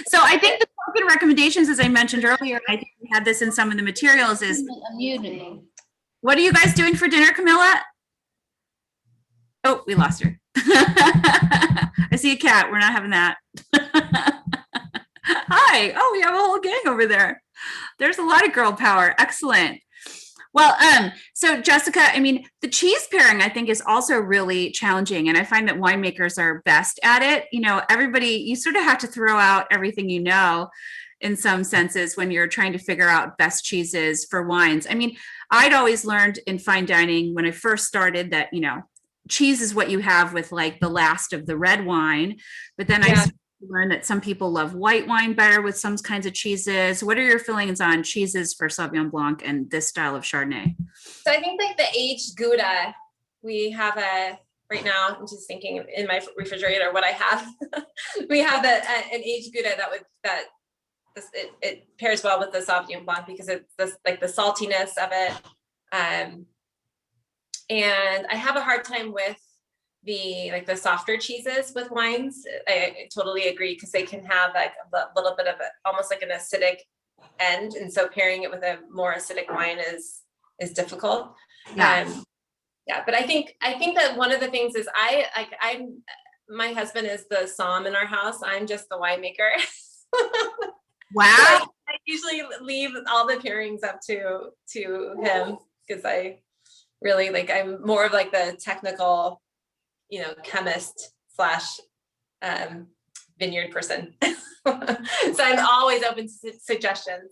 So I think the token recommendations, as I mentioned earlier, I think we had this in some of the materials, is what are you guys doing for dinner, Camilla? Oh, we lost her. I see a cat. We're not having that. Hi. Oh, we have a whole gang over there. There's a lot of girl power. Excellent. Well, so Jessica, I mean, the cheese pairing, I think, is also really challenging. And I find that winemakers are best at it. You know, you sort of have to throw out everything you know, in some senses, when you're trying to figure out best cheeses for wines. I mean, I'd always learned in fine dining when I first started that, you know, cheese is what you have with like the last of the red wine. But then I learned that some people love white wine better with some kinds of cheeses. What are your feelings on cheeses for Sauvignon Blanc and this style of Chardonnay? So I think like the aged Gouda, we have right now, I'm just thinking in my refrigerator what I have. We have an aged Gouda it pairs well with the Sauvignon Blanc because it's like the saltiness of it. And I have a hard time with the softer cheeses with wines. I totally agree because they can have like a little bit of almost like an acidic end, and so pairing it with a more acidic wine is difficult. Yeah. But I think that one of the things is my husband is the somm in our house. I'm just the winemaker. Wow. I usually leave all the pairings up to him because I really I'm more of like the technical, chemist / vineyard person. So I'm always open to suggestions.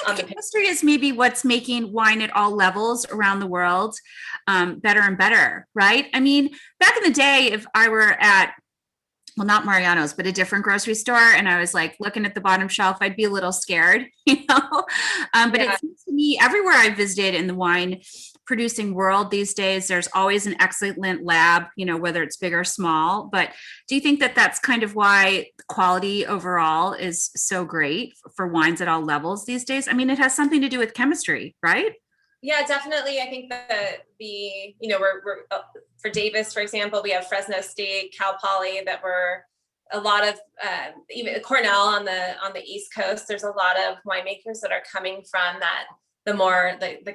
Chemistry is maybe what's making wine at all levels around the world better and better, right? I mean, back in the day, if I were at, well, not Mariano's, but a different grocery store, and I was like looking at the bottom shelf, I'd be a little scared, But it seems to me everywhere I visited in the wine producing world these days, there's always an excellent lab, whether it's big or small. But do you think that that's kind of why quality overall is so great for wines at all levels these days? I mean, it has something to do with chemistry, right? Yeah, definitely. I think that we're for Davis, for example, we have Fresno State, Cal Poly that were a lot of even Cornell on the East Coast. There's a lot of winemakers that are coming from the more the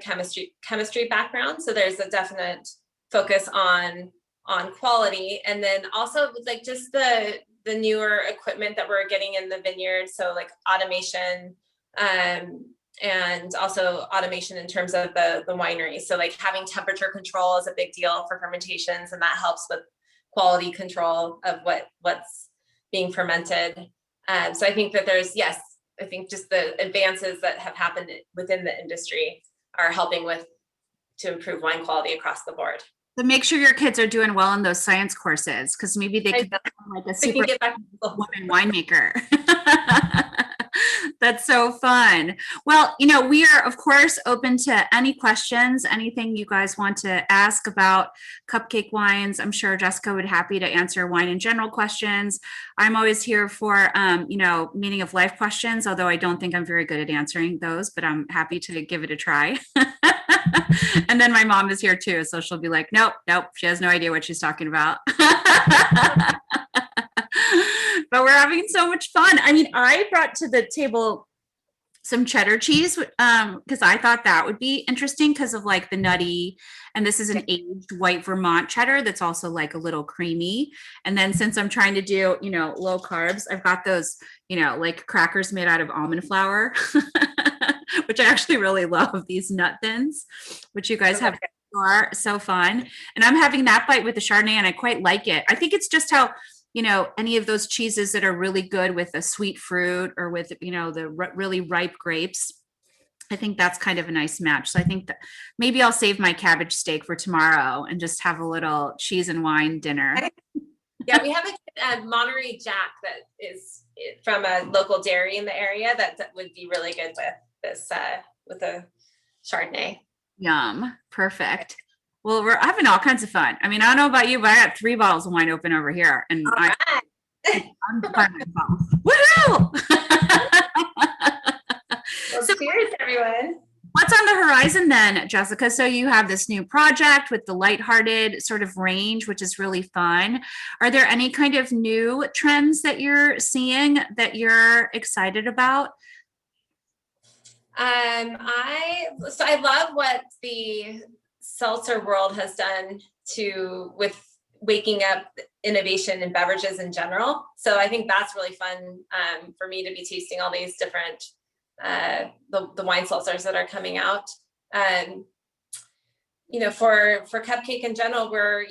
chemistry background. So there's a definite focus on quality, and then also like just the newer equipment that we're getting in the vineyard. So like automation. And also automation in terms of the winery. So like having temperature control is a big deal for fermentations, and that helps with quality control of what's being fermented. So I think that I think just the advances that have happened within the industry are helping to improve wine quality across the board. So make sure your kids are doing well in those science courses, because maybe they could become like a super woman winemaker. That's so fun. Well, we are, of course, open to any questions, anything you guys want to ask about Cupcake wines. I'm sure Jessica would be happy to answer wine in general questions. I'm always here for, meaning of life questions, although I don't think I'm very good at answering those, but I'm happy to give it a try. And then my mom is here too, so she'll be like, nope, she has no idea what she's talking about. But we're having so much fun. I mean, I brought to the table some cheddar cheese because I thought that would be interesting because of like the nutty, and this is an aged white Vermont cheddar that's also like a little creamy. And then since I'm trying to do, low carbs, I've got those, like crackers made out of almond flour, which I actually really love, these nut thins, which you guys have are so fun. And I'm having that bite with the Chardonnay, and I quite like it. I think it's just how, any of those cheeses that are really good with a sweet fruit or with, the really ripe grapes. I think that's kind of a nice match. So I think that maybe I'll save my cabbage steak for tomorrow and just have a little cheese and wine dinner. Yeah, we have a Monterey Jack that is from a local dairy in the area that would be really good with this, with a Chardonnay. Yum. Perfect. Well, we're having all kinds of fun. I mean, I don't know about you, but I got 3 bottles of wine open over here, and I'm by myself. Woohoo! Well, so, cheers, everyone. What's on the horizon then, Jessica? So you have this new project with the lighthearted sort of range, which is really fun. Are there any kind of new trends that you're seeing that you're excited about? I love what the seltzer world has done with waking up innovation in beverages in general. So I think that's really fun for me to be tasting all these different the wine seltzers that are coming out. For Cupcake in general, we're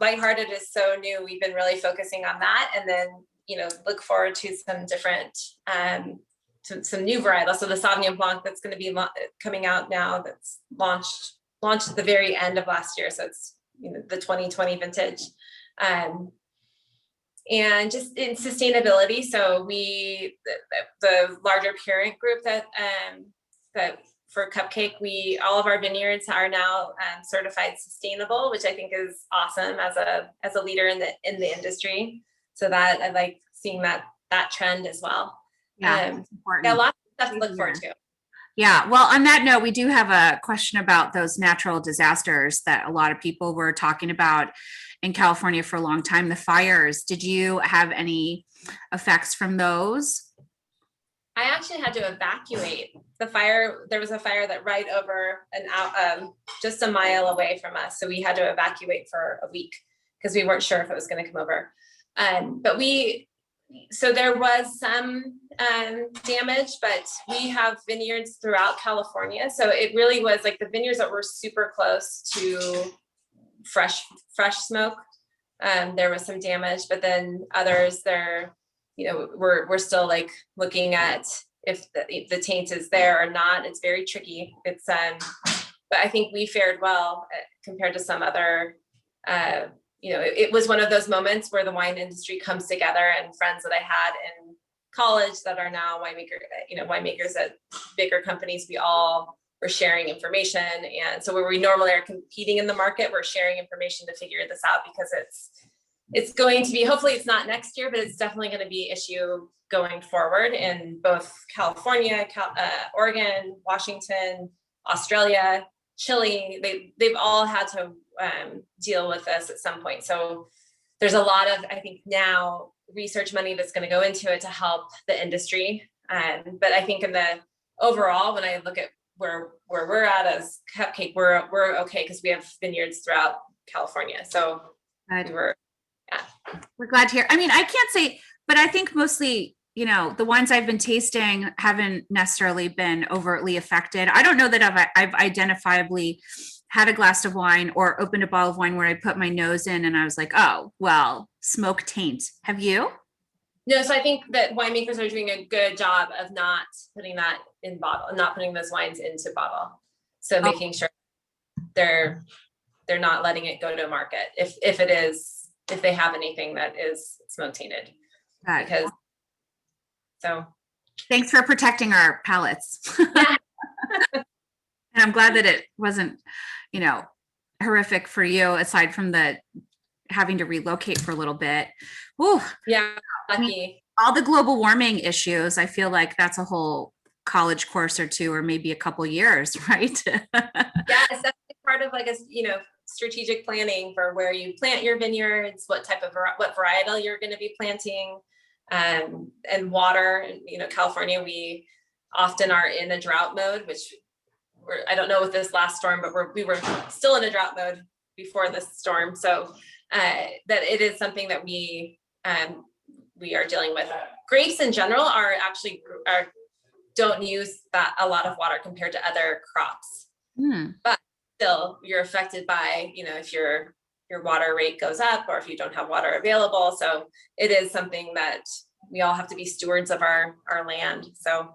lighthearted is so new. We've been really focusing on that, and then look forward to some different some new varietals. So the Sauvignon Blanc that's going to be coming out now, that's launched at the very end of last year. So it's the 2020 vintage. and just in sustainability. So the larger parent group that for Cupcake, all of our vineyards are now certified sustainable, which I think is awesome as a leader in the industry. So that I like seeing that trend as well. Yeah, it's important. Yeah, lots of stuff to look forward to. Yeah. Well, on that note, we do have a question about those natural disasters that a lot of people were talking about in California for a long time, the fires. Did you have any effects from those? I actually had to evacuate the fire. There was a fire that right over just a mile away from us. So we had to evacuate for a week because we weren't sure if it was going to come over. So there was some damage, but we have vineyards throughout California. So it really was like the vineyards that were super close to fresh smoke. There was some damage, but then others we're still like looking at if the taint is there or not. It's very tricky. It's but I think we fared well compared to some other it was one of those moments where the wine industry comes together, and friends that I had in college that are now winemakers at bigger companies, we all were sharing information. And so where we normally are competing in the market, we're sharing information to figure this out, because it's going to be, hopefully it's not next year, but it's definitely going to be an issue going forward in both California, Oregon, Washington, Australia, Chile. They've all had to deal with this at some point. So there's a lot of, I think now, research money that's going to go into it to help the industry. But I think in the overall, when I look at where we're at as Cupcake, we're okay because we have vineyards throughout California. So we're glad to hear. I mean, I can't say, but I think mostly, the wines I've been tasting haven't necessarily been overtly affected. I don't know that I've identifiably had a glass of wine or opened a bottle of wine where I put my nose in and I was like, oh, well, smoke taint. Have you? No, so I think that winemakers are doing a good job of not putting that in bottle, not putting those wines into bottle. So making sure they're not letting it go to market if they have anything that is smoke tainted. Because so thanks for protecting our palates. Yeah. And I'm glad that it wasn't, horrific for you, aside from the having to relocate for a little bit. Ooh. Yeah, lucky. I mean, all the global warming issues, I feel like that's a whole college course or two, or maybe a couple years, right? Yes, that's part of strategic planning for where you plant your vineyards, what varietal you're going to be planting, and water. California, we often are in a drought mode, which I don't know with this last storm, but we were still in a drought mode before this storm. So that it is something that we are dealing with. Grapes in general don't use that a lot of water compared to other crops, but still you're affected by, if your water rate goes up or if you don't have water available. So it is something that we all have to be stewards of our land. So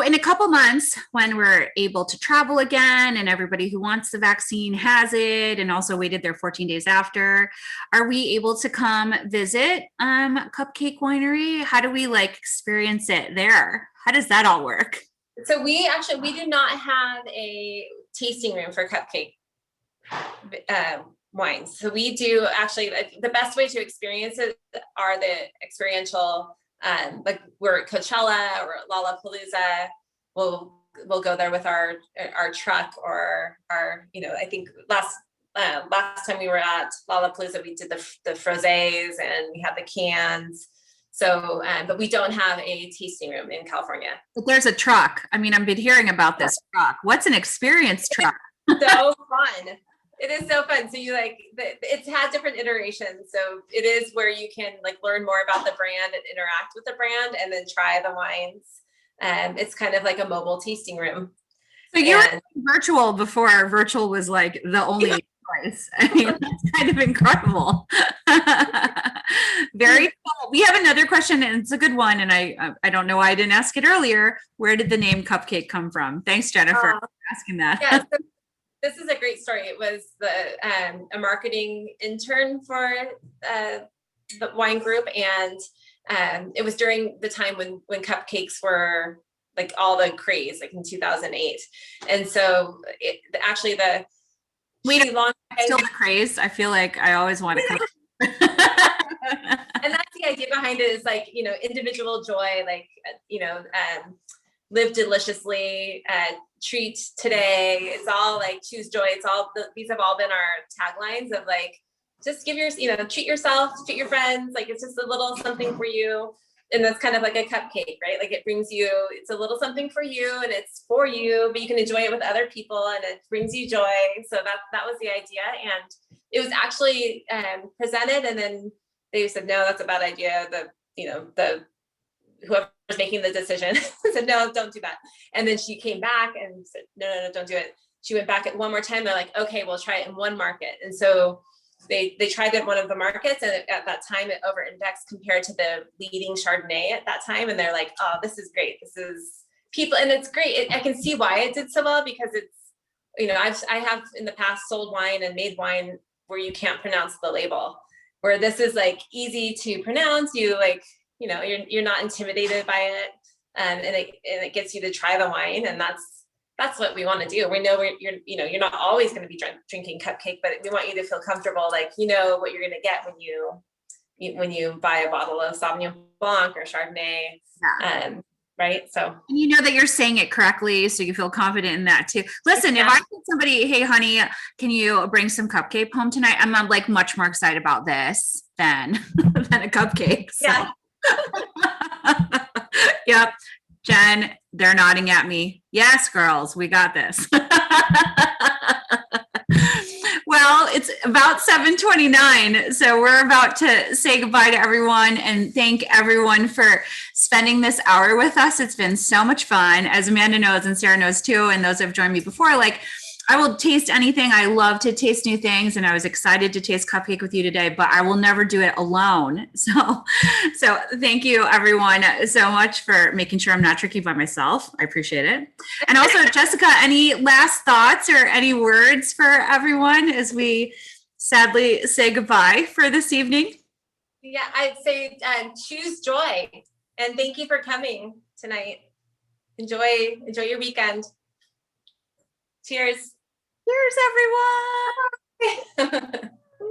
in a couple months, when we're able to travel again and everybody who wants the vaccine has it and also waited their 14 days after, are we able to come visit Cupcake Winery? How do we experience it there? How does that all work? So we do not have a tasting room for Cupcake wines. So we do the best way to experience it are the experiential, we're at Coachella or Lollapalooza. We'll go there with our truck or our, I think last time we were at Lollapalooza, we did the frosés and we had the cans. So, but we don't have a tasting room in California. But there's a truck. I mean, I've been hearing about this truck. What's an experience truck? So fun. It is so fun. So it's had different iterations. So it is where you can learn more about the brand and interact with the brand and then try the wines. It's kind of like a mobile tasting room. So you were virtual before virtual was the only choice. I mean, that's kind of incredible. Very cool. We have another question and it's a good one. And I don't know why I didn't ask it earlier. Where did the name Cupcake come from? Thanks, Jennifer, for asking that. Yeah, so this is a great story. It was a marketing intern for the wine group, and it was during the time when cupcakes were like all the craze, like in 2008. And so actually still the craze. I feel like I always want to come. And that's the idea behind it, is like, individual joy, like, live deliciously, treat today. It's all like choose joy. These have all been our taglines of like, just treat yourself, treat your friends. Like, it's just a little something for you. And that's kind of like a cupcake, right? Like, it's a little something for you, and it's for you, but you can enjoy it with other people, and it brings you joy. So that was the idea. And it was actually presented, and then they said, no, that's a bad idea. Whoever's making the decision said, no, don't do that. And then she came back and said, no, don't do it. She went back at one more time. They're like, okay, we'll try it in one market. And so they tried it in one of the markets, and at that time it over-indexed compared to the leading Chardonnay at that time. And they're like, oh, this is great. This is people, and it's great. I can see why it did so well, because it's, I have in the past sold wine and made wine where you can't pronounce the label, where this is like easy to pronounce. You like, you're not intimidated by it, and it gets you to try the wine, and that's what we want to do. We know you're not always going to be drinking cupcake, but we want you to feel comfortable, like what you're going to get when you buy a bottle of Sauvignon Blanc or Chardonnay. Yeah. Right. So, and you know that you're saying it correctly, so you feel confident in that too. Listen, if I told somebody, hey honey, can you bring some cupcake home tonight? I'm like much more excited about this than a cupcake. So. Yeah. Yep. Jen, they're nodding at me. Yes, girls, we got this. Well, it's about 7:29, so we're about to say goodbye to everyone and thank everyone for spending this hour with us. It's been so much fun, as Amanda knows and Sarah knows too, and those who have joined me before. Like, I will taste anything. I love to taste new things, and I was excited to taste cupcake with you today, but I will never do it alone. So thank you everyone so much for making sure I'm not tricky by myself. I appreciate it. And also, Jessica, any last thoughts or any words for everyone as we sadly say goodbye for this evening? Yeah, I'd say choose joy, and thank you for coming tonight. Enjoy your weekend. Cheers. Cheers, everyone.